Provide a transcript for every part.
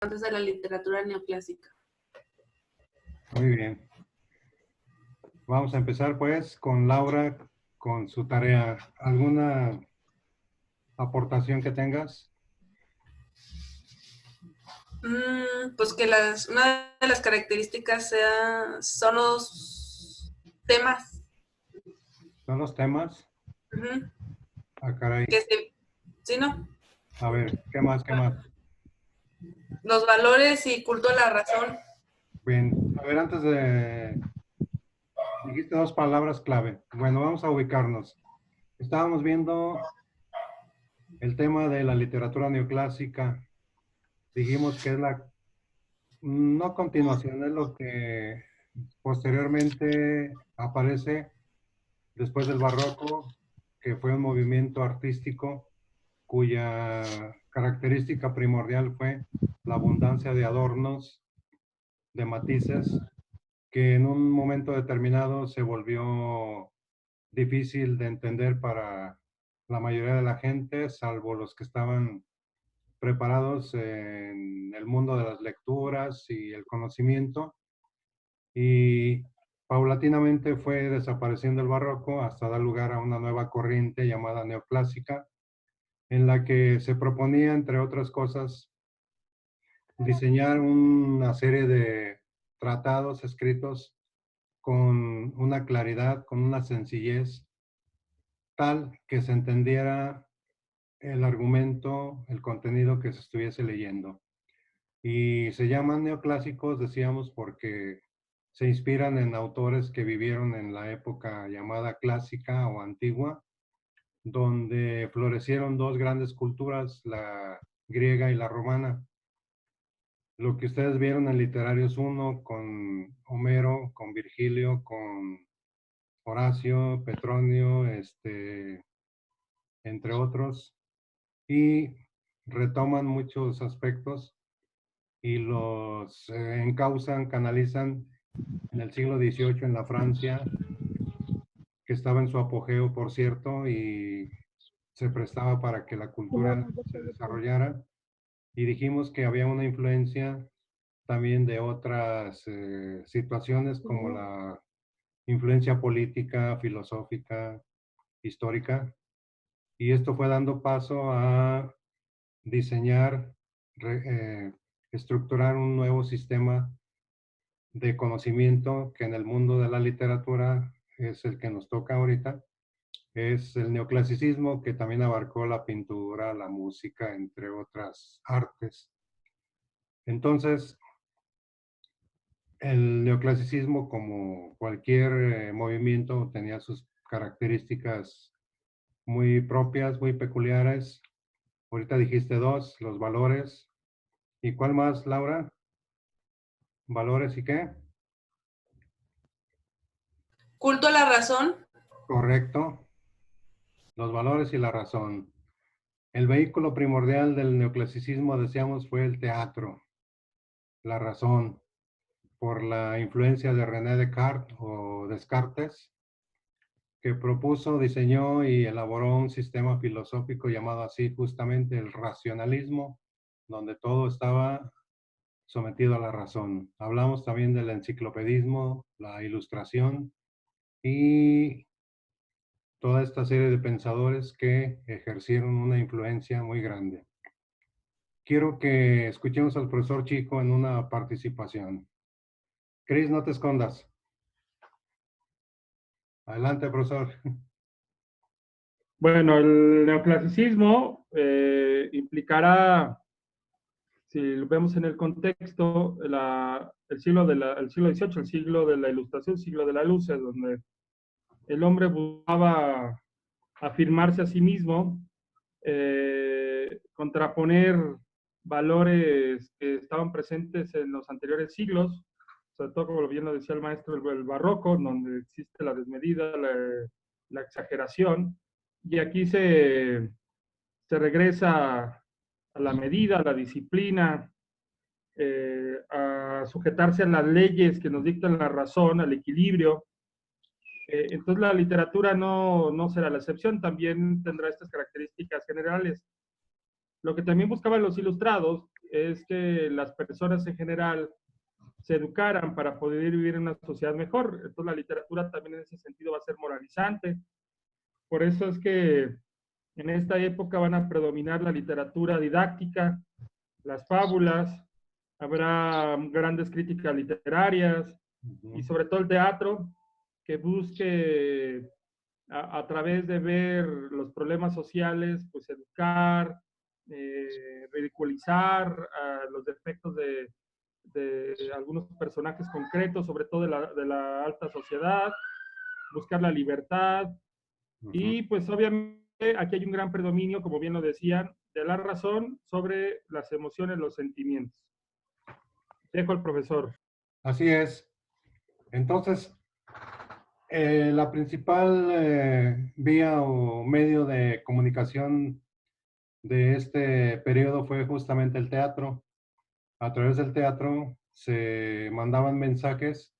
importantes de la literatura neoclásica. Muy bien. Vamos a empezar pues con Laura, con su tarea. ¿Alguna aportación que tengas? Pues que una de las características son los temas. ¿Son los temas? Uh-huh. Ah, caray. ¿Sí, no? A ver, ¿qué más? ¿Qué más? Los valores y culto a la razón. Bien, a ver, antes de... Dijiste dos palabras clave. Bueno, vamos a ubicarnos. Estábamos viendo el tema de la literatura neoclásica. Dijimos que es no continuación, es lo que posteriormente aparece después del barroco, que fue un movimiento artístico cuya característica primordial fue la abundancia de adornos, de matices, que en un momento determinado se volvió difícil de entender para la mayoría de la gente, salvo los que estaban preparados en el mundo de las lecturas y el conocimiento, y paulatinamente fue desapareciendo el barroco hasta dar lugar a una nueva corriente llamada neoclásica, en la que se proponía, entre otras cosas, diseñar una serie de tratados escritos con una claridad, con una sencillez tal que se entendiera el argumento, el contenido que se estuviese leyendo. Y se llaman neoclásicos, decíamos, porque se inspiran en autores que vivieron en la época llamada clásica o antigua, donde florecieron dos grandes culturas, la griega y la romana. Lo que ustedes vieron en Literarios 1 con Homero, con Virgilio, con Horacio, Petronio, entre otros, y retoman muchos aspectos y los encausan, canalizan en el siglo XVIII en la Francia, que estaba en su apogeo, por cierto, y se prestaba para que la cultura se desarrollara. Y dijimos que había una influencia también de otras situaciones como la influencia política, filosófica, histórica. Y esto fue dando paso a diseñar, estructurar un nuevo sistema de conocimiento que en el mundo de la literatura es el que nos toca ahorita. Es el neoclasicismo, que también abarcó la pintura, la música, entre otras artes. Entonces, el neoclasicismo, como cualquier movimiento, tenía sus características muy propias, muy peculiares. Ahorita dijiste dos, los valores. ¿Y cuál más, Laura? ¿Valores y qué? Culto a la razón. Correcto. Los valores y la razón. El vehículo primordial del neoclasicismo, decíamos, fue el teatro, la razón, por la influencia de René Descartes o Descartes, que propuso, diseñó y elaboró un sistema filosófico llamado así justamente el racionalismo, donde todo estaba sometido a la razón. Hablamos también del enciclopedismo, la ilustración y toda esta serie de pensadores que ejercieron una influencia muy grande. Quiero que escuchemos al profesor Chico en una participación. Cris, no te escondas. Adelante, profesor. Bueno, el neoclasicismo implicará, si lo vemos en el contexto, el siglo XVIII, el siglo de la Ilustración, el siglo de la luz, donde el hombre buscaba afirmarse a sí mismo, contraponer valores que estaban presentes en los anteriores siglos, sobre todo, como bien lo decía el maestro, el barroco, donde existe la desmedida, la exageración, y aquí se regresa a la medida, a la disciplina, a sujetarse a las leyes que nos dictan la razón, al equilibrio. Entonces la literatura no será la excepción, también tendrá estas características generales. Lo que también buscaban los ilustrados es que las personas en general se educaran para poder vivir en una sociedad mejor. Entonces la literatura también en ese sentido va a ser moralizante. Por eso es que en esta época van a predominar la literatura didáctica, las fábulas, habrá grandes críticas literarias y sobre todo el teatro que busque a través de ver los problemas sociales, pues educar, ridiculizar los defectos de algunos personajes concretos, sobre todo de la alta sociedad, buscar la libertad. Y pues obviamente aquí hay un gran predominio, como bien lo decían, de la razón sobre las emociones, los sentimientos. Dejo al profesor. Así es. Entonces, la principal vía o medio de comunicación de este periodo fue justamente el teatro. A través del teatro se mandaban mensajes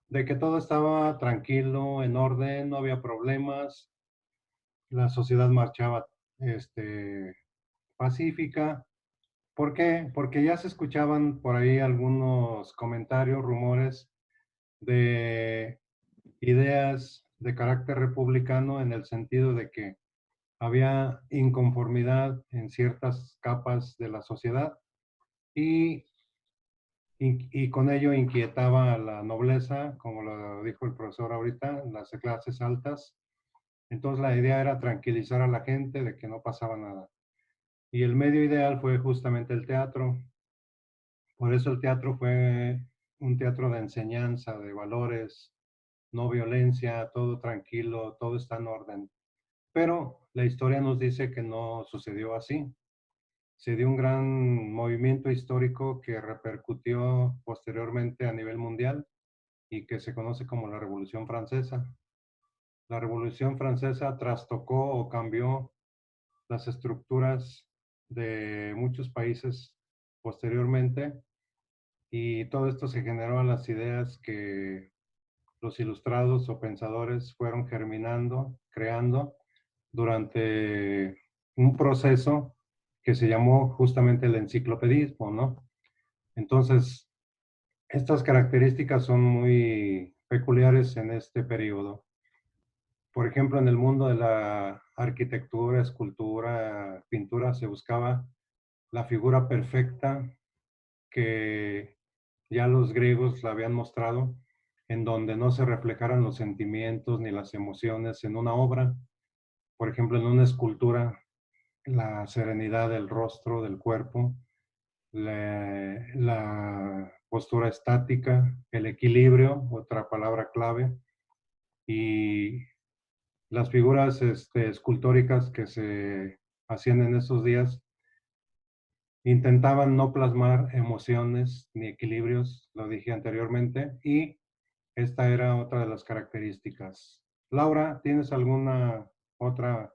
de que todo estaba tranquilo, en orden, no había problemas, la sociedad marchaba pacífica. ¿Por qué? Porque ya se escuchaban por ahí algunos comentarios, rumores de ideas de carácter republicano en el sentido de que había inconformidad en ciertas capas de la sociedad y, y con ello inquietaba a la nobleza, como lo dijo el profesor ahorita, las clases altas. Entonces la idea era tranquilizar a la gente de que no pasaba nada. Y el medio ideal fue justamente el teatro. Por eso el teatro fue un teatro de enseñanza, de valores, no violencia, todo tranquilo, todo está en orden. Pero la historia nos dice que no sucedió así. Se dio un gran movimiento histórico que repercutió posteriormente a nivel mundial y que se conoce como la Revolución Francesa. La Revolución Francesa trastocó o cambió las estructuras de muchos países posteriormente y todo esto se generó a las ideas que los ilustrados o pensadores fueron germinando, creando durante un proceso que se llamó justamente el enciclopedismo, ¿no? Entonces, estas características son muy peculiares en este periodo. Por ejemplo, en el mundo de la arquitectura, escultura, pintura, se buscaba la figura perfecta que ya los griegos la habían mostrado, en donde no se reflejaran los sentimientos ni las emociones en una obra. Por ejemplo, en una escultura, la serenidad del rostro, del cuerpo, la postura estática, el equilibrio, otra palabra clave, y las figuras escultóricas que se hacían en esos días intentaban no plasmar emociones ni equilibrios, lo dije anteriormente, y esta era otra de las características. Laura, ¿tienes alguna otra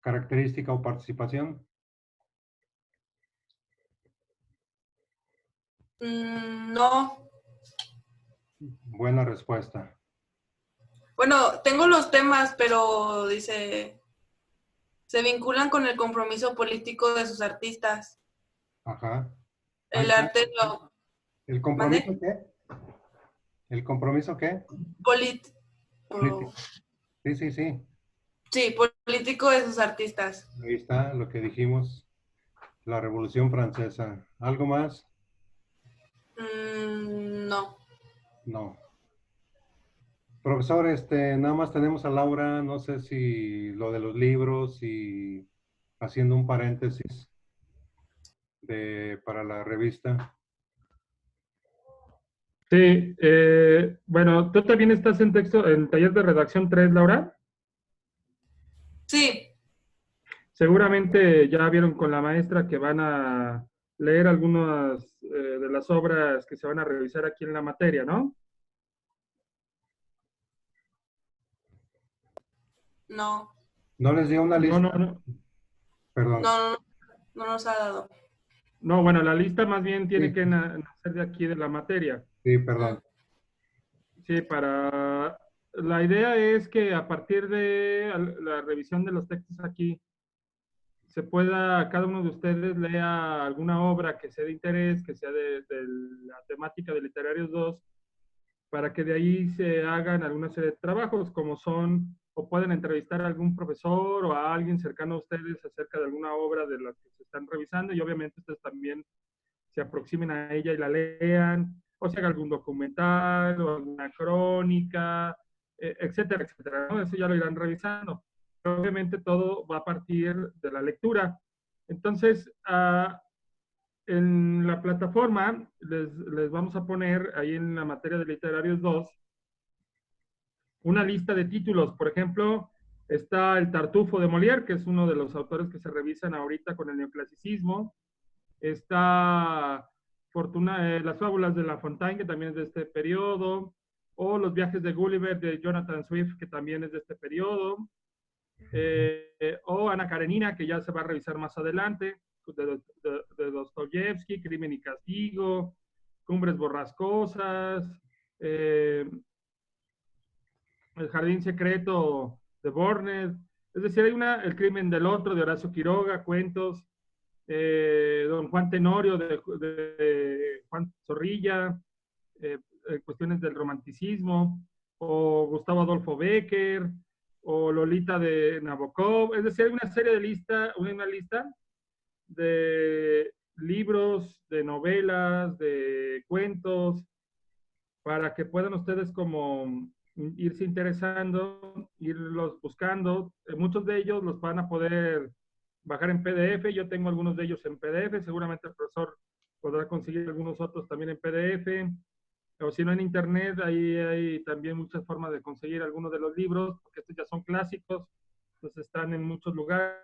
característica o participación? No. Buena respuesta. Bueno, tengo los temas, pero dice, se vinculan con el compromiso político de sus artistas. Ajá. Ahí El está. arte lo... ¿El ¿Mande? compromiso qué? ¿El compromiso qué? Polit... Político. Sí, sí, sí. Sí, político de sus artistas. Ahí está lo que dijimos. La Revolución Francesa. ¿Algo más? No. No. Profesor, nada más tenemos a Laura, no sé si lo de los libros y haciendo un paréntesis para la revista. Sí, bueno, ¿tú también estás en texto, en taller de redacción 3, Laura? Sí, Seguramente ya vieron con la maestra que van a leer algunas de las obras que se van a revisar aquí en la materia, ¿no? no. No les dio una No, lista, no, no. perdón. No, no nos ha dado. No, bueno, la lista más bien tiene Sí, que nacer de aquí de la materia. sí, Mm, perdón. Sí, para... La idea es que a partir de la revisión de los textos aquí se pueda, cada uno de ustedes lea alguna obra que sea de interés, que sea de la temática de Literarios 2, para que de ahí se hagan alguna serie de trabajos, como son, o pueden entrevistar a algún profesor o a alguien cercano a ustedes acerca de alguna obra de las que se están revisando, y obviamente ustedes también se aproximen a ella y la lean, o se haga algún documental o alguna crónica, etcétera, etcétera, ¿no? Eso ya lo irán revisando. Pero obviamente todo va a partir de la lectura. Entonces, en la plataforma les vamos a poner ahí en la materia de Literarios 2 una lista de títulos. Por ejemplo, está El Tartufo de Molière, que es uno de los autores que se revisan ahorita con el neoclasicismo. Está Las Fábulas de La Fontaine, que también es de este periodo, o Los Viajes de Gulliver de Jonathan Swift, que también es de este periodo, o Ana Karenina, que ya se va a revisar más adelante, de Dostoyevsky, Crimen y Castigo, Cumbres Borrascosas, El Jardín Secreto de Borges. Es decir, hay El Crimen del Otro de Horacio Quiroga, cuentos, Don Juan Tenorio de Juan Zorrilla, cuestiones del romanticismo, o Gustavo Adolfo Bécquer, o Lolita de Nabokov. Es decir, hay una lista de libros, de novelas, de cuentos, para que puedan ustedes como irse interesando, irlos buscando. Muchos de ellos los van a poder bajar en PDF. Yo tengo algunos de ellos en PDF. Seguramente el profesor podrá conseguir algunos otros también en PDF. O si no, en Internet, ahí hay también muchas formas de conseguir algunos de los libros, porque estos ya son clásicos, entonces están en muchos lugares,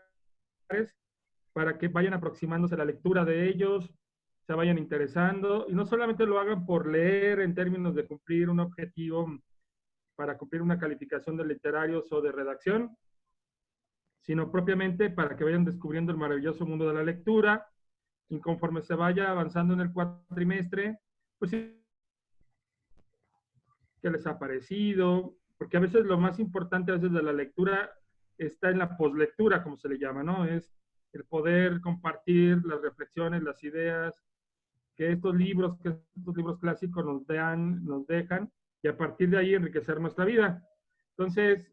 para que vayan aproximándose a la lectura de ellos, se vayan interesando, y no solamente lo hagan por leer en términos de cumplir un objetivo para cumplir una calificación de literarios o de redacción, sino propiamente para que vayan descubriendo el maravilloso mundo de la lectura, y conforme se vaya avanzando en el cuatrimestre, pues sí, qué les ha parecido, porque a veces lo más importante a veces de la lectura está en la poslectura, como se le llama, ¿no? Es el poder compartir las reflexiones, las ideas que estos libros clásicos nos dejan, y a partir de ahí enriquecer nuestra vida. Entonces,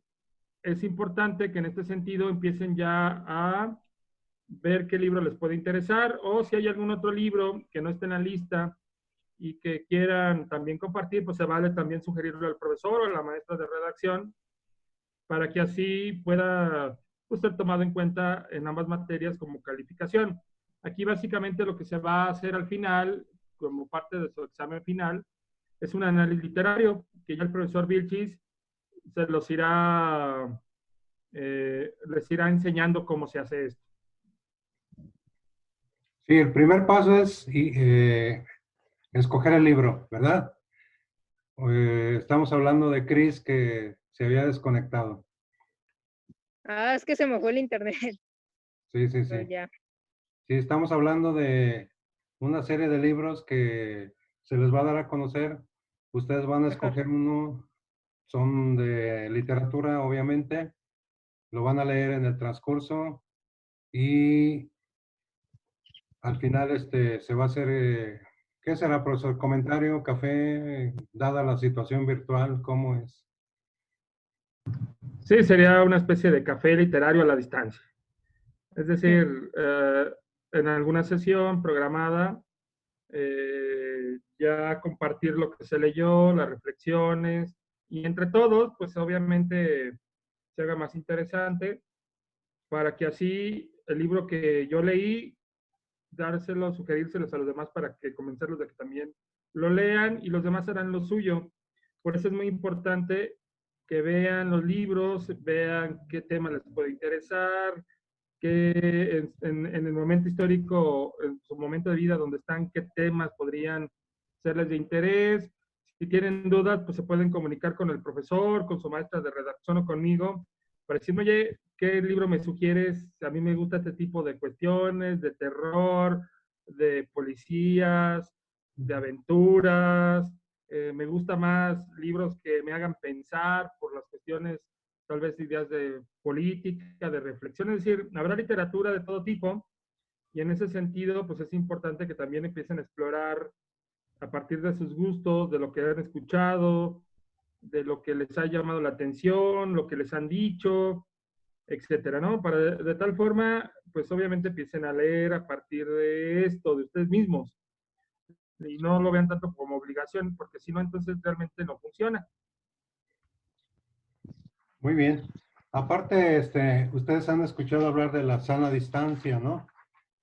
es importante que en este sentido empiecen ya a ver qué libro les puede interesar, o si hay algún otro libro que no esté en la lista y que quieran también compartir, pues se vale también sugerirlo al profesor o a la maestra de redacción, para que así pueda pues, ser tomado en cuenta en ambas materias como calificación. Aquí básicamente lo que se va a hacer al final, como parte de su examen final, es un análisis literario, que ya el profesor Vilchis se los irá, les irá enseñando cómo se hace esto. Sí, el primer paso es escoger el libro, ¿verdad? Estamos hablando de Chris que se había desconectado. Ah, es que se me fue el internet. Sí, sí, Pero sí. ya. Sí, estamos hablando de una serie de libros que se les va a dar a conocer. Ustedes van a escoger uno, son de literatura, obviamente. Lo van a leer en el transcurso y al final se va a hacer, ¿qué será, profesor? ¿Comentario, café, dada la situación virtual? ¿Cómo es? Sí, sería una especie de café literario a la distancia. Es decir, en alguna sesión programada, ya compartir lo que se leyó, las reflexiones, y entre todos, pues obviamente se haga más interesante, para que así el libro que yo leí, dárselo, sugerírselos a los demás para que convencerlos de que también lo lean, y los demás harán lo suyo. Por eso es muy importante que vean los libros, vean qué tema les puede interesar, que en el momento histórico, en su momento de vida donde están, qué temas podrían serles de interés. Si tienen dudas, pues se pueden comunicar con el profesor, con su maestra de redacción o conmigo, para decirme, oye, ¿qué libro me sugieres? A mí me gusta este tipo de cuestiones, de terror, de policías, de aventuras. Me gusta más libros que me hagan pensar por las cuestiones tal vez ideas de política, de reflexión, es decir, habrá literatura de todo tipo, y en ese sentido, pues es importante que también empiecen a explorar a partir de sus gustos, de lo que han escuchado, de lo que les ha llamado la atención, lo que les han dicho, etcétera, ¿no? Para de tal forma, pues obviamente empiecen a leer a partir de esto, de ustedes mismos, y no lo vean tanto como obligación, porque si no, entonces realmente no funciona. Muy bien. Aparte, ustedes han escuchado hablar de la sana distancia, ¿no?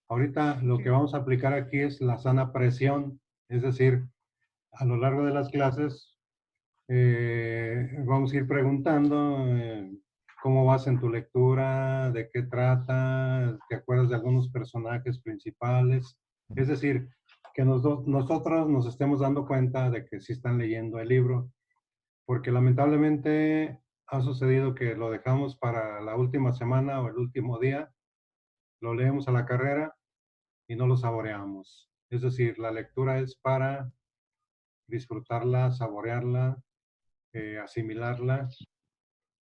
Ahorita lo que vamos a aplicar aquí es la sana presión, es decir, a lo largo de las clases vamos a ir preguntando cómo vas en tu lectura, de qué trata, te acuerdas de algunos personajes principales, es decir, que nosotros nos estemos dando cuenta de que sí están leyendo el libro, porque lamentablemente ha sucedido que lo dejamos para la última semana o el último día, lo leemos a la carrera y no lo saboreamos. Es decir, la lectura es para disfrutarla, saborearla, asimilarla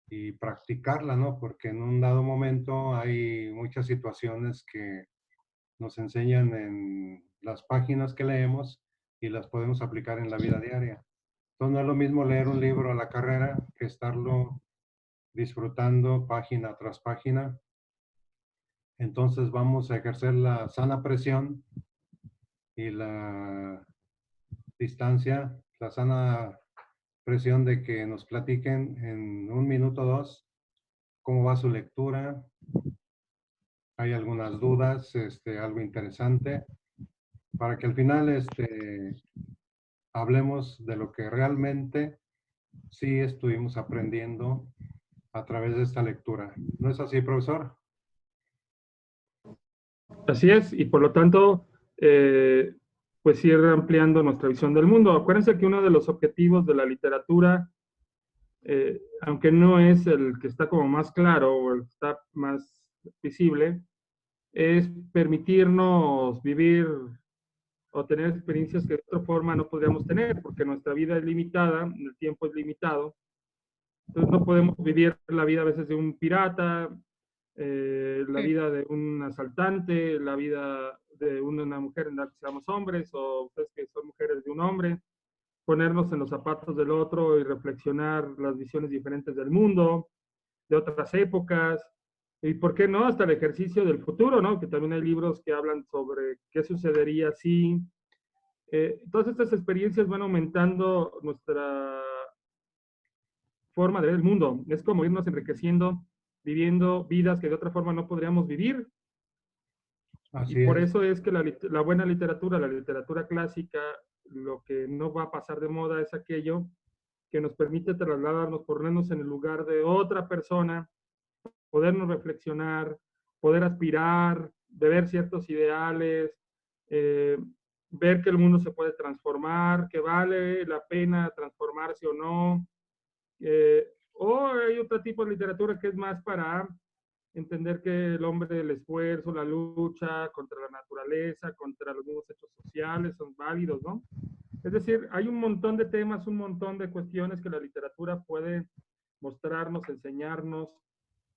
y practicarla, ¿no? Porque en un dado momento hay muchas situaciones que nos enseñan en las páginas que leemos y las podemos aplicar en la vida diaria. Entonces no es lo mismo leer un libro a la carrera que estarlo disfrutando página tras página. Entonces vamos a ejercer la sana presión y la distancia, la sana presión de que nos platiquen en un minuto o dos cómo va su lectura, hay algunas dudas, algo interesante, para que al final hablemos de lo que realmente sí estuvimos aprendiendo a través de esta lectura. ¿No es así, profesor? Así es, y por lo tanto, pues ir ampliando nuestra visión del mundo. Acuérdense que uno de los objetivos de la literatura, aunque no es el que está como más claro o el que está más visible, es permitirnos vivir o tener experiencias que de otra forma no podríamos tener, porque nuestra vida es limitada, el tiempo es limitado, entonces no podemos vivir la vida a veces de un pirata, la vida de un asaltante, la vida de una mujer en la que seamos hombres, o ustedes que son mujeres de un hombre, ponernos en los zapatos del otro y reflexionar las visiones diferentes del mundo, de otras épocas, y por qué no, hasta el ejercicio del futuro, ¿no? Que también hay libros que hablan sobre qué sucedería si. Todas estas experiencias van aumentando nuestra forma de ver el mundo. Es como irnos enriqueciendo, viviendo vidas que de otra forma no podríamos vivir. Así Y por es. eso es que la buena literatura, la literatura clásica, lo que no va a pasar de moda es aquello que nos permite trasladarnos, ponernos en el lugar de otra persona, podernos reflexionar, poder aspirar, de ver ciertos ideales, ver que el mundo se puede transformar, que vale la pena transformarse o no. O hay otro tipo de literatura que es más para entender que el hombre, el esfuerzo, la lucha contra la naturaleza, contra los mismos hechos sociales son válidos, ¿no? Es decir, hay un montón de temas, un montón de cuestiones que la literatura puede mostrarnos, enseñarnos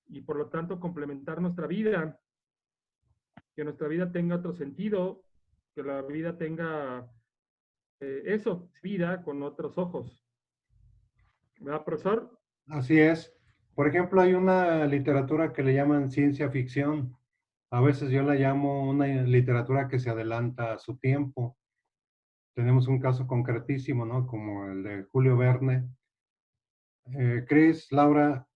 y por lo tanto complementar nuestra vida, que nuestra vida tenga otro sentido, que la vida tenga eso, vida con otros ojos. ¿Verdad, profesor? Así es. Por ejemplo, hay una literatura que le llaman ciencia ficción. A veces yo la llamo una literatura que se adelanta a su tiempo. Tenemos un caso concretísimo, ¿no? Como el de Julio Verne. Chris, Laura,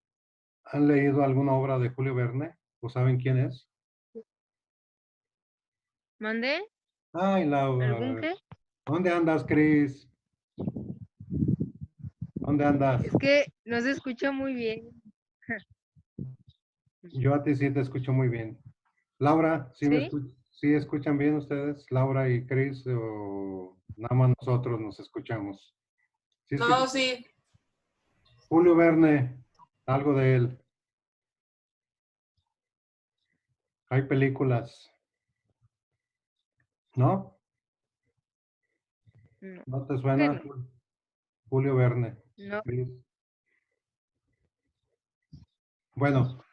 ¿han leído alguna obra de Julio Verne? ¿O saben quién es? ¿Mandé? Ay, ¿Algún Laura. qué? ¿Dónde andas, Chris? ¿Dónde andas? Es que no se escucha muy bien. Yo a ti sí te escucho muy bien. Laura, ¿Sí? ¿sí escuchan bien ustedes? Laura y Chris, o nada más nosotros nos escuchamos. ¿Sí No, escuchan? sí. Julio Verne, algo de él. Hay películas, ¿no? No, ¿No te que suena no. Julio Verne? No. Chris? Bueno,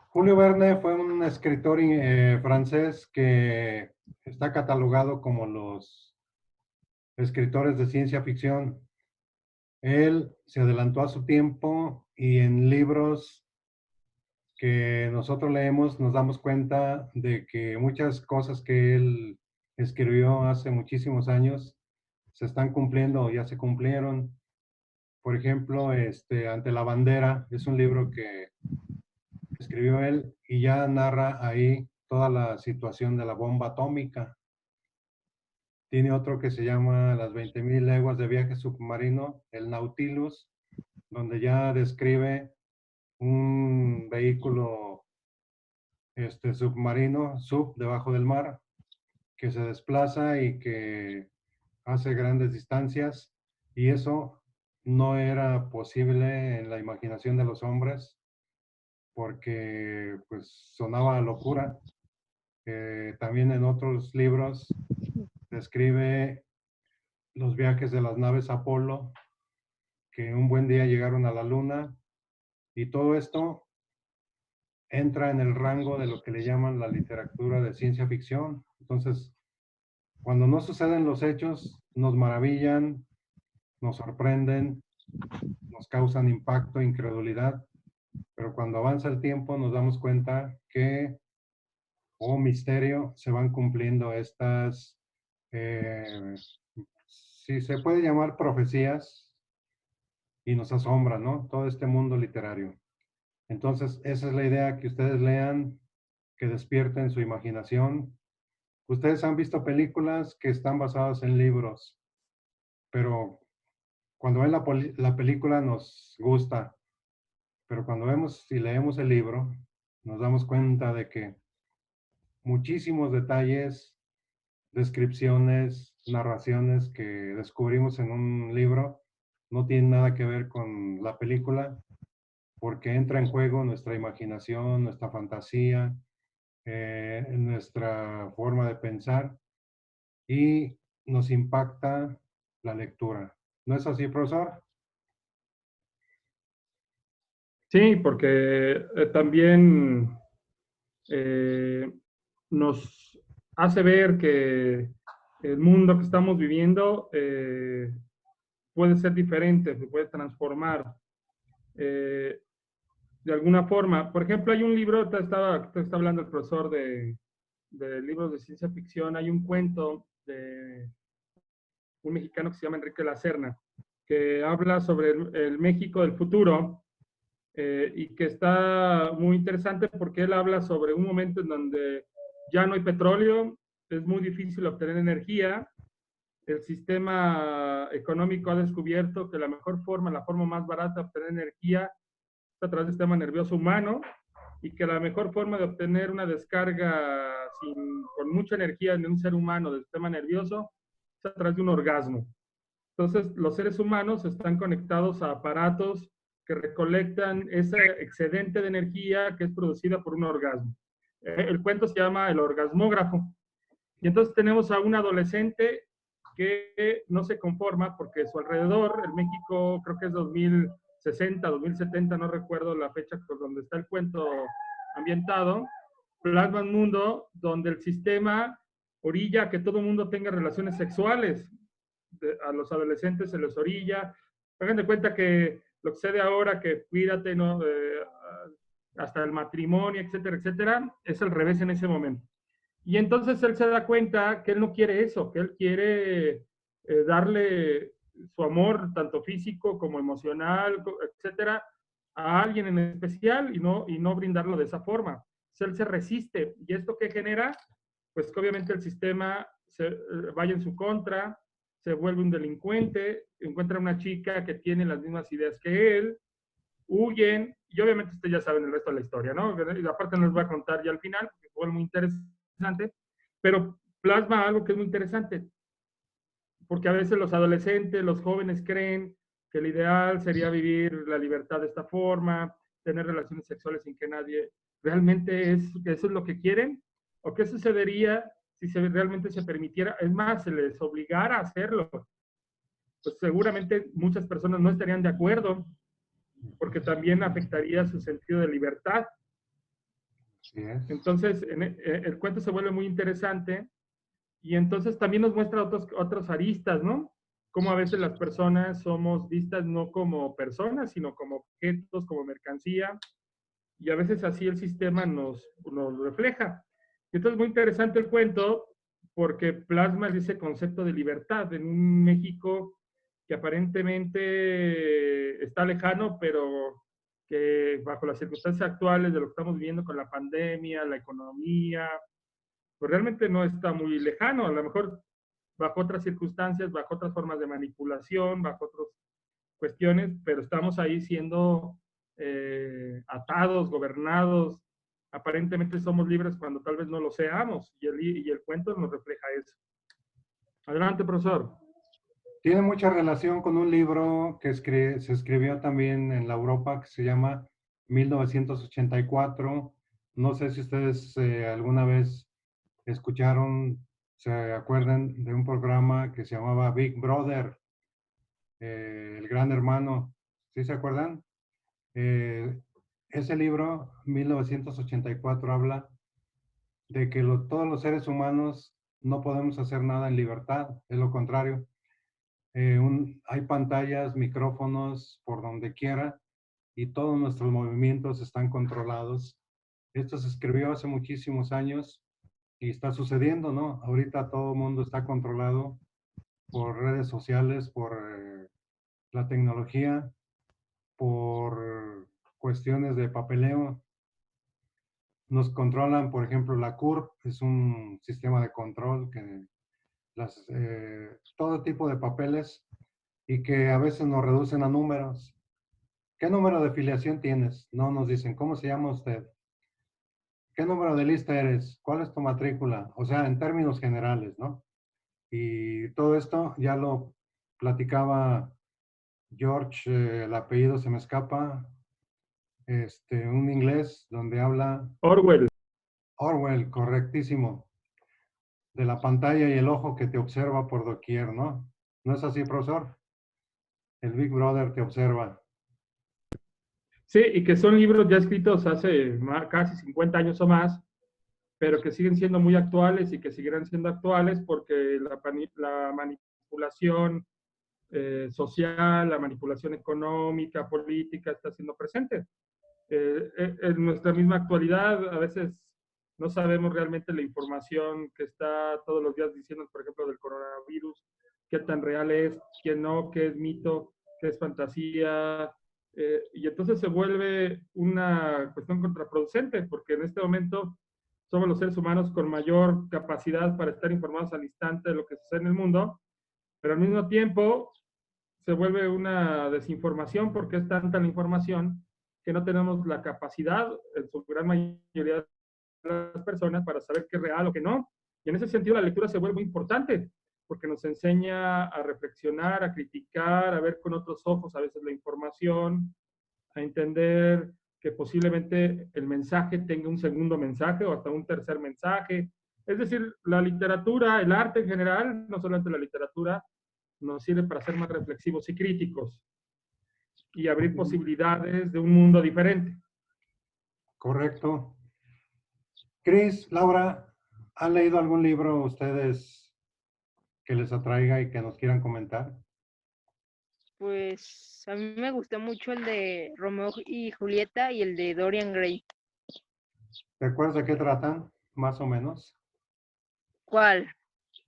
Julio Verne fue un escritor francés que está catalogado como los escritores de ciencia ficción. Él se adelantó a su tiempo y en libros que nosotros leemos nos damos cuenta de que muchas cosas que él escribió hace muchísimos años se están cumpliendo o ya se cumplieron. Por ejemplo, Ante la bandera es un libro que escribió él y ya narra ahí toda la situación de la bomba atómica. Tiene otro que se llama Las 20.000 leguas de viaje submarino, el Nautilus, donde ya describe un vehículo submarino, debajo del mar, que se desplaza y que hace grandes distancias, y eso no era posible en la imaginación de los hombres porque pues sonaba a locura. También en otros libros describe los viajes de las naves Apolo, que un buen día llegaron a la luna, y todo esto entra en el rango de lo que le llaman la literatura de ciencia ficción. Entonces, cuando no suceden los hechos, nos maravillan, nos sorprenden, nos causan impacto, incredulidad, pero cuando avanza el tiempo nos damos cuenta que, oh misterio, se van cumpliendo estas, si se puede llamar profecías, y nos asombra, ¿no? Todo este mundo literario. Entonces, esa es la idea, que ustedes lean, que despierten su imaginación. Ustedes han visto películas que están basadas en libros, pero cuando ven la película nos gusta, pero cuando vemos y leemos el libro, nos damos cuenta de que muchísimos detalles, descripciones, narraciones que descubrimos en un libro no tienen nada que ver con la película, porque entra en juego nuestra imaginación, nuestra fantasía, nuestra forma de pensar, y nos impacta la lectura. ¿No es así, profesor? Sí, porque también nos hace ver que el mundo que estamos viviendo puede ser diferente, se puede transformar de alguna forma. Por ejemplo, hay un libro, está hablando el profesor de libros de ciencia ficción, hay un cuento de un mexicano que se llama Enrique La Serna, que habla sobre el México del futuro, y que está muy interesante porque él habla sobre un momento en donde ya no hay petróleo, es muy difícil obtener energía, el sistema económico ha descubierto que la mejor forma, la forma más barata de obtener energía es a través del sistema nervioso humano, y que la mejor forma de obtener una descarga con mucha energía en un ser humano del sistema nervioso es a través de un orgasmo. Entonces, los seres humanos están conectados a aparatos que recolectan ese excedente de energía que es producida por un orgasmo. El cuento se llama El orgasmógrafo. Y entonces tenemos a un adolescente que no se conforma porque su alrededor, el México creo que es 2060, 2070, no recuerdo la fecha por donde está el cuento ambientado, plasma un mundo donde el sistema orilla a que todo el mundo tenga relaciones sexuales. A los adolescentes se les orilla. Hagan de cuenta que lo que sucede ahora, que cuídate, ¿no? Hasta el matrimonio, etcétera, etcétera, es al revés en ese momento. Y entonces él se da cuenta que él no quiere eso, que él quiere darle su amor, tanto físico como emocional, etcétera, a alguien en especial, y no brindarlo de esa forma. Entonces él se resiste. ¿Y esto qué genera? Pues que obviamente el sistema vaya en su contra, se vuelve un delincuente, encuentra una chica que tiene las mismas ideas que él, huyen, y obviamente ustedes ya saben el resto de la historia, ¿no? Y aparte no les voy a contar ya al final, porque fue muy interesante, pero plasma algo que es muy interesante, porque a veces los adolescentes, los jóvenes creen que el ideal sería vivir la libertad de esta forma, tener relaciones sexuales sin que nadie realmente eso es lo que quieren, o qué sucedería si realmente se permitiera, es más, se les obligara a hacerlo. Pues seguramente muchas personas no estarían de acuerdo, porque también afectaría su sentido de libertad. Así es. Entonces, el cuento se vuelve muy interesante y entonces también nos muestra otros aristas, ¿no? Cómo a veces las personas somos vistas no como personas, sino como objetos, como mercancía, y a veces así el sistema nos refleja. Entonces, muy interesante el cuento porque plasma ese concepto de libertad en un México que aparentemente está lejano, pero que bajo las circunstancias actuales de lo que estamos viviendo con la pandemia, la economía, pues realmente no está muy lejano. A lo mejor bajo otras circunstancias, bajo otras formas de manipulación, bajo otras cuestiones, pero estamos ahí siendo atados, gobernados. Aparentemente somos libres cuando tal vez no lo seamos, y el cuento nos refleja eso. Adelante, profesor. Tiene mucha relación con un libro que se escribió también en la Europa que se llama 1984. No sé si ustedes alguna vez escucharon, se acuerdan de un programa que se llamaba Big Brother, El Gran Hermano. ¿Sí se acuerdan? Ese libro, 1984, habla de que todos los seres humanos no podemos hacer nada en libertad, es lo contrario. Hay pantallas, micrófonos por donde quiera y todos nuestros movimientos están controlados. Esto se escribió hace muchísimos años y está sucediendo, ¿no? Ahorita todo el mundo está controlado por redes sociales, por la tecnología, por cuestiones de papeleo. Nos controlan, por ejemplo, la CURP es un sistema de control que todo tipo de papeles y que a veces nos reducen a números. ¿Qué número de filiación tienes? No nos dicen, ¿cómo se llama usted? ¿Qué número de lista eres? ¿Cuál es tu matrícula? O sea, en términos generales, ¿no? Y todo esto ya lo platicaba George, el apellido se me escapa, un inglés donde habla Orwell. Orwell, correctísimo, de la pantalla y el ojo que te observa por doquier, ¿no? ¿No es así, profesor? El Big Brother te observa. Sí, y que son libros ya escritos hace casi 50 años o más, pero que siguen siendo muy actuales y que seguirán siendo actuales porque la manipulación social, la manipulación económica, política está siendo presente. En nuestra misma actualidad, a veces no sabemos realmente la información que está todos los días diciendo, por ejemplo, del coronavirus, qué tan real es, qué no, qué es mito, qué es fantasía, y entonces se vuelve una cuestión contraproducente, porque en este momento somos los seres humanos con mayor capacidad para estar informados al instante de lo que sucede en el mundo, pero al mismo tiempo se vuelve una desinformación porque es tanta la información que no tenemos la capacidad, en su gran mayoría de las personas, para saber qué es real o qué no. Y en ese sentido la lectura se vuelve muy importante porque nos enseña a reflexionar, a criticar, a ver con otros ojos a veces la información, a entender que posiblemente el mensaje tenga un segundo mensaje o hasta un tercer mensaje. Es decir, la literatura, el arte en general, no solamente la literatura, nos sirve para ser más reflexivos y críticos y abrir posibilidades de un mundo diferente. Correcto. Cris, Laura, ¿han leído algún libro ustedes que les atraiga y que nos quieran comentar? Pues a mí me gustó mucho el de Romeo y Julieta y el de Dorian Gray. ¿Te acuerdas de qué tratan, más o menos? ¿Cuál?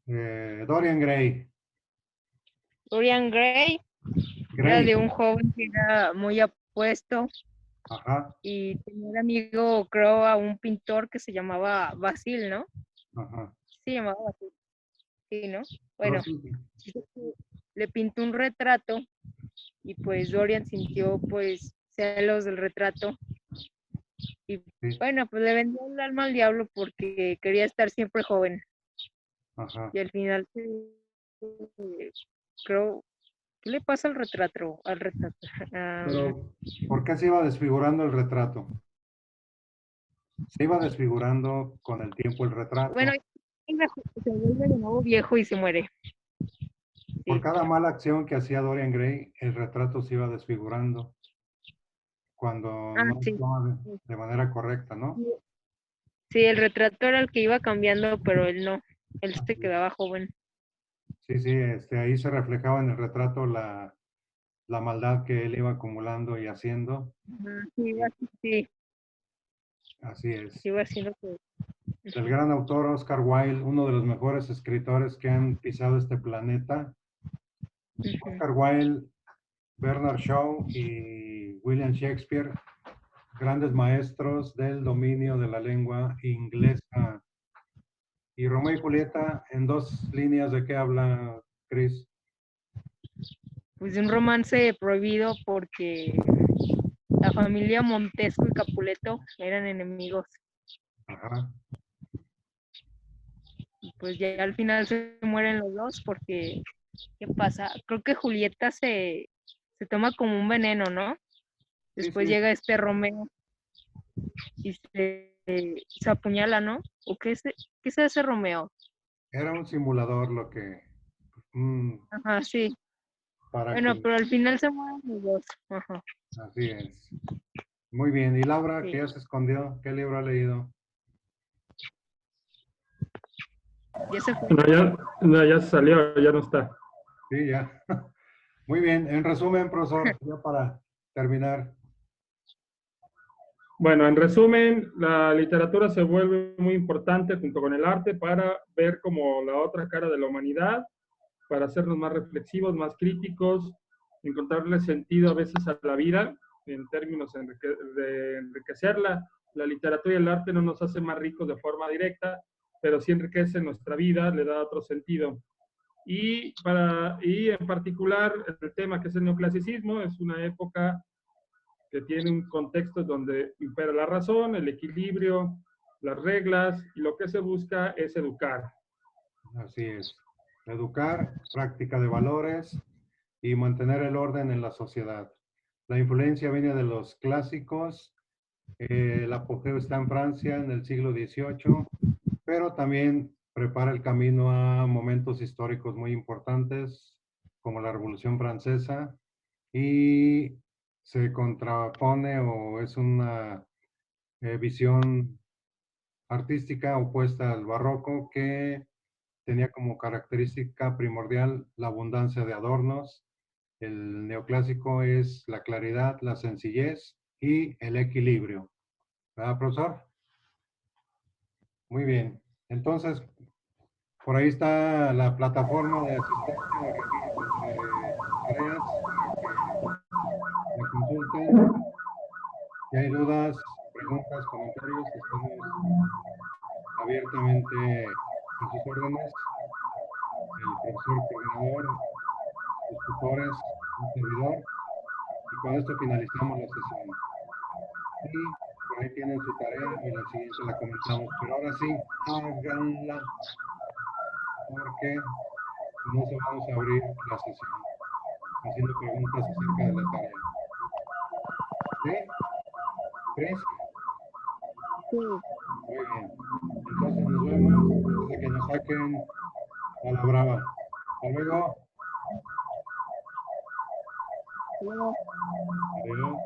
Dorian Gray. Dorian Gray era Gray. de un joven que era muy apuesto Ajá, y tenía de amigo, creo, a un pintor que se llamaba Basil, ¿no? ajá. Se llamaba Basil, sí, ¿no? No, Bueno, sí, le pintó un retrato y pues Dorian sintió pues celos del retrato y sí, bueno, pues le vendió el alma al diablo porque quería estar siempre joven ajá. y al final creo, ¿qué le pasa al retrato? Pero, ¿por qué se iba desfigurando el retrato? Se iba desfigurando con el tiempo el Bueno, retrato. se vuelve de nuevo viejo y se muere. Por Sí. cada mala acción que hacía Dorian Gray, el retrato se iba desfigurando. cuando Ah, no sí. actuaba de manera correcta, ¿no? Sí, el retrato era el que iba cambiando, pero él no. Él se Así es. quedaba joven. Sí, sí, ahí se reflejaba en el retrato la maldad que él iba acumulando y haciendo. Ajá, sí, Así es. iba haciendo que... Del gran autor Oscar Wilde, uno de los mejores escritores que han pisado este planeta. Ujú. Oscar Wilde, Bernard Shaw y William Shakespeare, grandes maestros del dominio de la lengua inglesa. Y Romeo y Julieta, en dos líneas, ¿de qué habla, Chris? Pues de un romance prohibido porque la familia Montesco y Capuleto eran enemigos. Ajá. Y pues ya al final se mueren los dos porque, ¿qué pasa? Creo que Julieta se toma como un veneno, ¿no? Sí, Después sí, llega este Romeo y se apuñala, ¿no? ¿O qué se hace Romeo? era un simulador lo que, mm, Ajá, sí. para Bueno, que, pero al final se mueren los dos. Ajá, así es. Muy bien. ¿Y Laura, que sí. ya se escondió? ¿Qué libro ha leído? Ya se fue. No, ya salió, ya no está. Sí, ya. Muy bien. En resumen, profesor, ya para terminar. Bueno, en resumen, la literatura se vuelve muy importante junto con el arte para ver como la otra cara de la humanidad, para hacernos más reflexivos, más críticos, encontrarle sentido a veces a la vida en términos de enriquecerla. La literatura y el arte no nos hace más ricos de forma directa, pero sí enriquece nuestra vida, le da otro sentido. Y en particular el tema que es el neoclasicismo es una época que tiene un contexto donde impera la razón, el equilibrio, las reglas, y lo que se busca es educar. Así es. Educar, práctica de valores y mantener el orden en la sociedad. La influencia viene de los clásicos. El apogeo está en Francia en el siglo XVIII, pero también prepara el camino a momentos históricos muy importantes, como la Revolución Francesa, y se contrapone o es una visión artística opuesta al barroco que tenía como característica primordial la abundancia de adornos. El neoclásico es la claridad, la sencillez y el equilibrio. ¿Verdad, profesor? Muy bien. Entonces, por ahí está la plataforma de asistencia de tareas para que la consulten. Si hay dudas, preguntas, comentarios, estamos abiertamente a sus órdenes. El profesor coordinador, sus tutores, un servidor. Y con esto finalizamos la sesión. Y por ahí tienen su tarea y la siguiente la comentamos. Pero ahora sí, háganla, porque si no se vamos a abrir la sesión haciendo preguntas acerca de la tarea. ¿Sí? ¿Crees? Sí. Muy bien. Entonces nos vemos antes de que nos saquen a la brava. Hasta luego. Luego. Adiós.